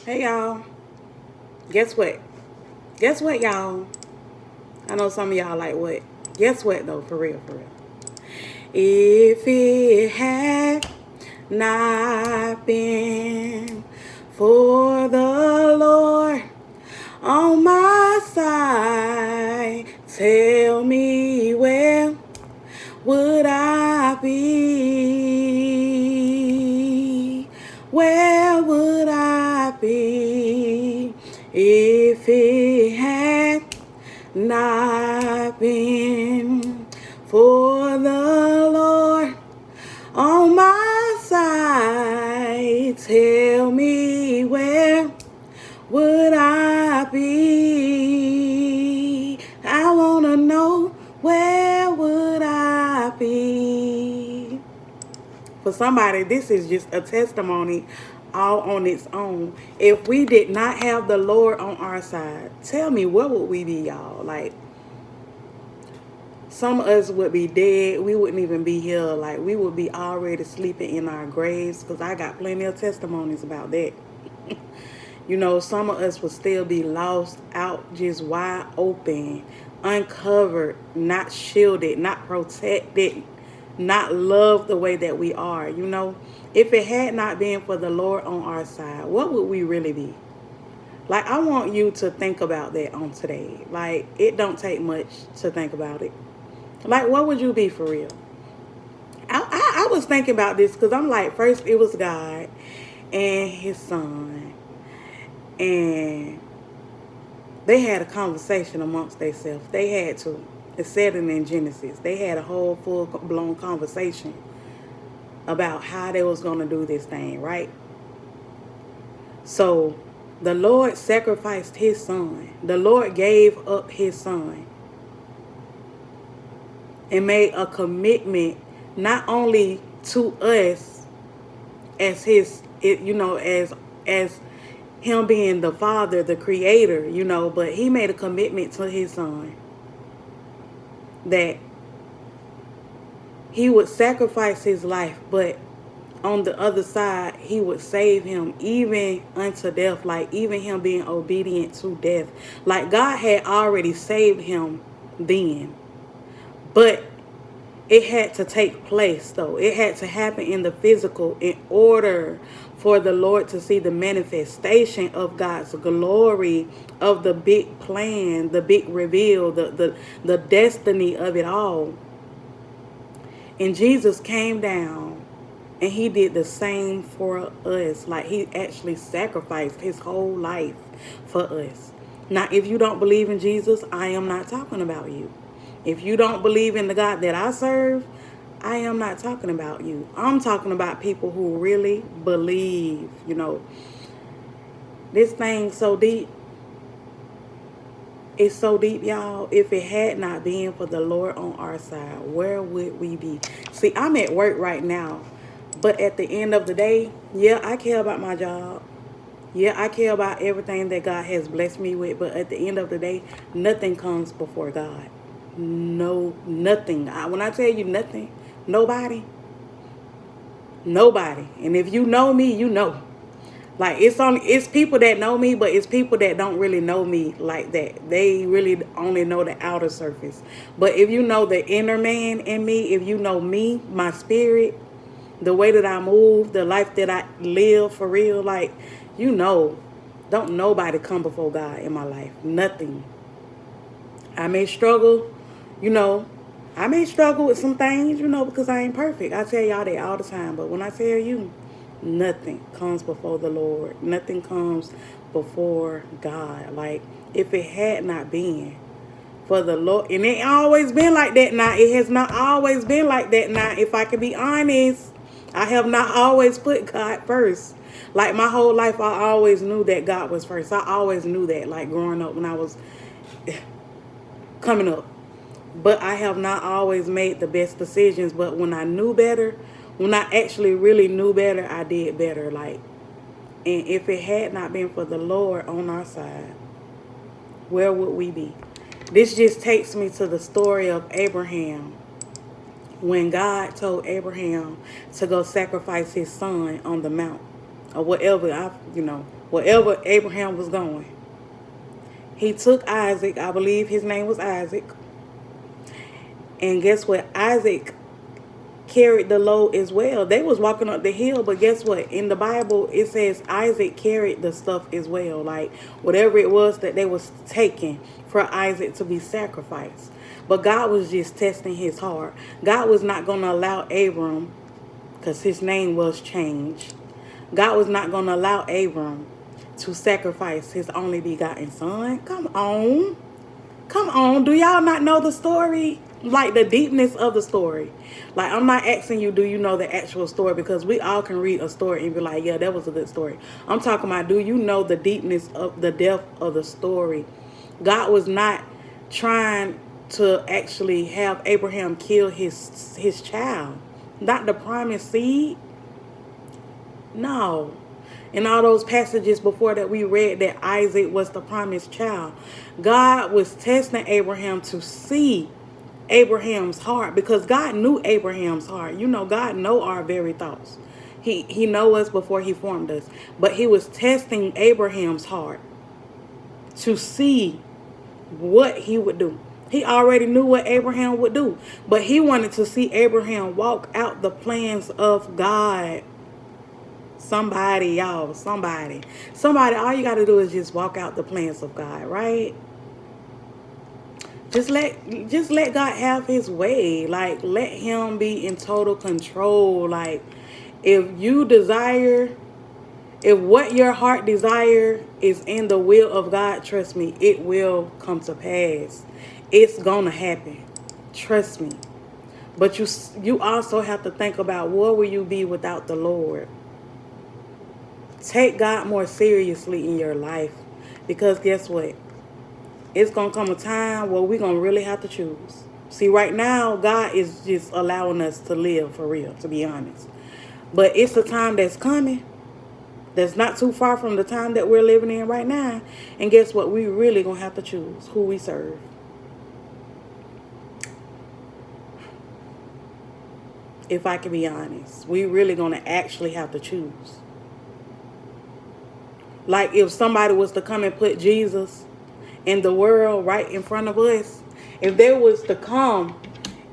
Hey y'all. Guess what? Guess what, y'all? I know some of y'all like what? Guess what though, for real, for real. If it had not been for the Lord on my side, tell me where would I be? Where would I be if it had not been for the Lord on my side? Tell me where would I be? I wanna know where would I be? For somebody, this is just a testimony all on its own. If we did not have the Lord on our side, tell me where would we be, y'all? Like, some of us would be dead. We wouldn't even be here. Like, we would be already sleeping in our graves, because I got plenty of testimonies about that. You know, some of us would still be lost out, just wide open, uncovered, not shielded, not protected, not loved the way that we are. You know, if it had not been for the Lord on our side, what would we really be? Like, I want you to think about that on today. Like, it don't take much to think about it. Like, what would you be for real? I was thinking about this because I'm like, first it was God and his son. And they had a conversation amongst themselves. They had to. It said it in Genesis. They had a whole full-blown conversation about how they was going to do this thing, right? So the Lord sacrificed his son. The Lord gave up his son and made a commitment not only to us as his, as him being the father, the creator, but he made a commitment to his son that he would sacrifice his life, but on the other side, he would save him even unto death, like even him being obedient to death. Like, God had already saved him then, but it had to take place, though. It had to happen in the physical in order for the Lord to see the manifestation of God's glory, of the big plan, the big reveal, the destiny of it all. And Jesus came down and he did the same for us. Like, he actually sacrificed his whole life for us. Now, if you don't believe in Jesus, I am not talking about you. If you don't believe in the God that I serve, I am not talking about you. I'm talking about people who really believe, This thing's so deep. It's so deep, y'all. If it had not been for the Lord on our side, where would we be? See, I'm at work right now. But at the end of the day, yeah, I care about my job. Yeah, I care about everything that God has blessed me with. But at the end of the day, nothing comes before God. No, nothing. When I tell you nothing, nobody. And if you know me, you know. Like, it's people that know me, but it's people that don't really know me like that. They really only know the outer surface. But if you know the inner man in me, if you know me, my spirit, the way that I move, the life that I live for real, like, don't nobody come before God in my life. Nothing. I may struggle, you know, I may struggle with some things, because I ain't perfect. I tell y'all that all the time. But when I tell you, nothing comes before the Lord. Nothing comes before God. Like, if it had not been for the Lord, and it ain't always been like that now. It has not always been like that now. If I can be honest, I have not always put God first. Like, my whole life, I always knew that God was first. I always knew that, like, growing up when I was coming up. But I have not always made the best decisions. But when I knew better, when I actually really knew better, I did better. Like, and if it had not been for the Lord on our side, where would we be? This just takes me to the story of Abraham. When God told Abraham to go sacrifice his son on the mount or whatever, wherever Abraham was going. He took Isaac, I believe his name was Isaac. And guess what? Isaac carried the load as well. They was walking up the hill, but guess what? In the Bible, it says Isaac carried the stuff as well. Like whatever it was that they was taking for Isaac to be sacrificed. But God was just testing his heart. God was not going to allow Abram, because his name was changed. God was not going to allow Abram to sacrifice his only begotten son. Come on. Come on. Do y'all not know the story? Like the deepness of the story. Like, I'm not asking you, do you know the actual story? Because we all can read a story and be like, yeah, that was a good story. I'm talking about, do you know the deepness of the depth of the story? God was not trying to actually have Abraham kill his child. Not the promised seed. No. In all those passages before that we read that Isaac was the promised child, God was testing Abraham to see Abraham's heart, because God knew Abraham's heart. You know, God know our very thoughts. He know us before he formed us. But he was testing Abraham's heart to see what he would do. He already knew what Abraham would do, but he wanted to see Abraham walk out the plans of God. Somebody, y'all, somebody, all you got to do is just walk out the plans of God, right? Just let God have his way. Like, let him be in total control. Like, if what your heart desire is in the will of God, trust me, it will come to pass. It's gonna happen. Trust me. But you also have to think about, where will you be without the Lord? Take God more seriously in your life. Because guess what? It's going to come a time where we're going to really have to choose. See, right now, God is just allowing us to live for real, to be honest. But it's a time that's coming that's not too far from the time that we're living in right now. And guess what? We really going to have to choose who we serve. If I can be honest, we really going to actually have to choose. Like, if somebody was to come and put Jesus in the world right in front of us, if they was to come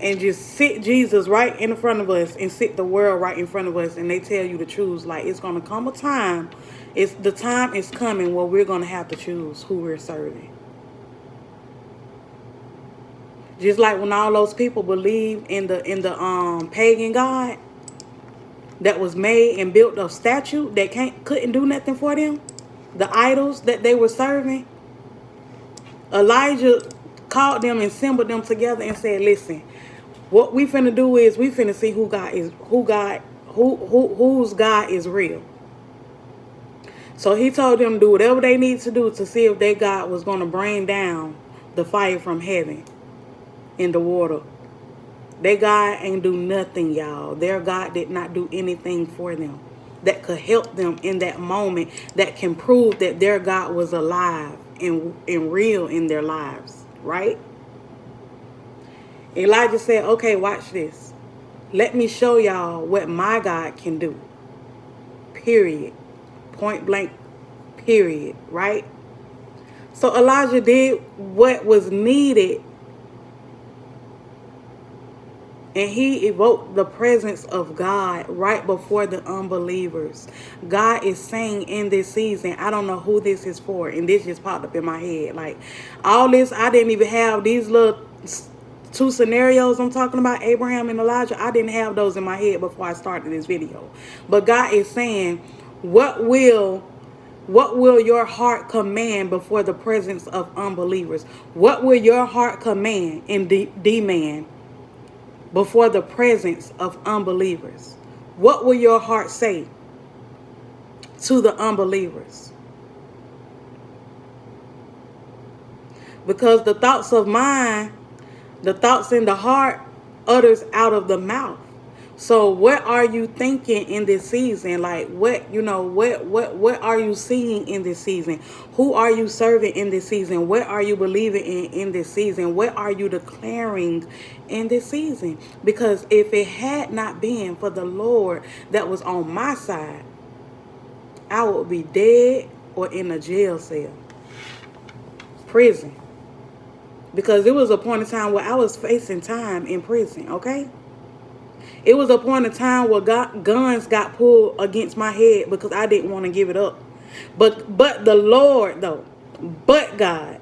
and just sit Jesus right in front of us and sit the world right in front of us, and they tell you to choose, like, it's going to come a time, the time is coming where we're going to have to choose who we're serving. Just like when all those people believed in the pagan god that was made and built a statue that couldn't do nothing for them, the idols that they were serving, Elijah called them and assembled them together and said, listen, what we finna do is we finna see whose God is real. So he told them to do whatever they need to do to see if their God was going to bring down the fire from heaven in the water. Their God ain't do nothing, y'all. Their God did not do anything for them that could help them in that moment, that can prove that their God was alive and real in their lives, right? Elijah said, okay, watch this. Let me show y'all what my God can do. Period. Point blank, period, right? So Elijah did what was needed, and he evoked the presence of God right before the unbelievers. God is saying in this season, I don't know who this is for, and this just popped up in my head. Like, all this, I didn't even have these little two scenarios I'm talking about, Abraham and Elijah. I didn't have those in my head before I started this video. But God is saying, what will your heart command before the presence of unbelievers? What will your heart command and demand before the presence of unbelievers? What will your heart say to the unbelievers? Because the thoughts of mind, the thoughts in the heart, utters out of the mouth. So what are you thinking in this season? Like, what are you seeing in this season? Who are you serving in this season? What are you believing in this season? What are you declaring in this season? Because if it had not been for the Lord that was on my side, I would be dead or in a jail cell, prison. Because it was a point in time where I was facing time in prison, okay? It was a point in time where guns got pulled against my head because I didn't want to give it up. But the Lord, though, but God,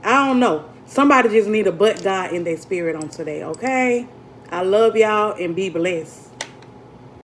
I don't know. Somebody just need a but God in their spirit on today, okay? I love y'all and be blessed.